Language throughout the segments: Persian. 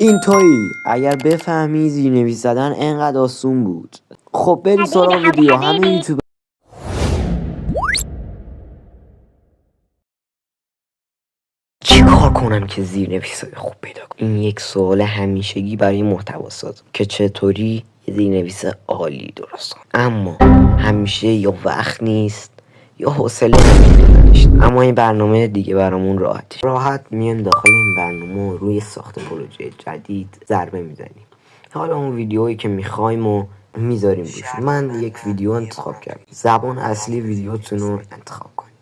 این تویی اگر بفهمی زیرنویس زدن انقدر آسون بود. خب بریم سراغ ویدیو. همه یوتیوب چی کار کنم که زیرنویسای خوب پیدا کنم؟ این یک سوال همیشگی برای محتوا ساز که چطوری یه زیرنویس عالی درست کنم. اما همیشه یا وقت نیست یا حوصله نداشت. اما این برنامه دیگه برامون راحت میایم داخل این برنامه و روی ساخت پروژه جدید ضربه میزنیم. حالا اون ویدیویی که میخوایم و میذاریم روش. من یک ویدیو انتخاب کردم. زبان اصلی ویدیوتون رو انتخاب کنید.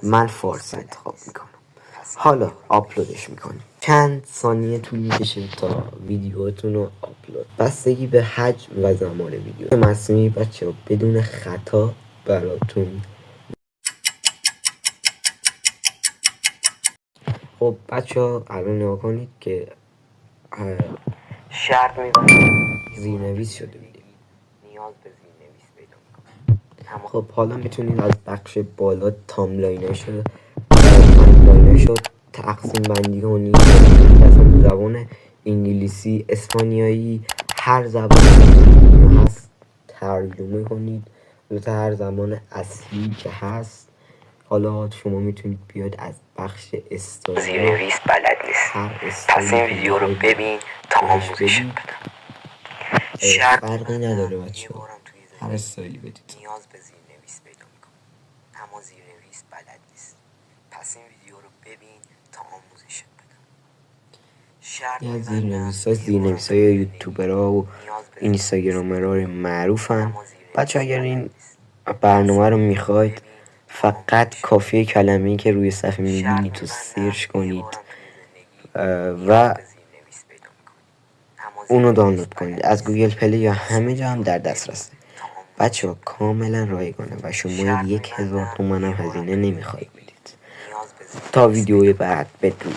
من فارسی انتخاب میکنم. حالا آپلودش میکنیم. چند ثانیه طول میکشه تا ویدیوتون رو آپلود. بستگی به حجم و زمان ویدیو مصنوعی بچه ها بدون خطا براتون. خب بچه ها الان نگاه کنید که شرط میبنیم زیرنویس شده ویدیو. نیاز به زیرنویس پیدا میکنم. خب حالا میتونید از بخش بالا تاملاینشو تقسیم بندی کنید. مثلا زبان انگلیسی، اسپانیایی، هر زبانی هست ترجمه کنید تا هر زبان اصلی که هست. حالا شما میتونید بیاد از بخش استایل زیرنویس بلد نیست، پس این ویدیو رو ببین تا آموزش بدم. فرقی نداره بچه ها، هر استایلی بدید. نیاز به زیرنویس پیدا میکنم اما زیرنویس بلد نیست، پس این ویدیو رو ببین تا آموزش بدم. یه از زیرنویس های یوتیوبرها و اینستاگرامرها معروفن. بچه اگر این برنامه رو میخواید فقط کافیه کلمه‌ای که روی صفحه میبینید تو سرچ کنید و اونو دانلود کنید از گوگل پلی یا همه جا هم در دسترسه. بچه ها کاملا رایگانه و شما 1000 تومان هم هزینه نمیخواید بدید. تا ویدیوی بعد بدرود.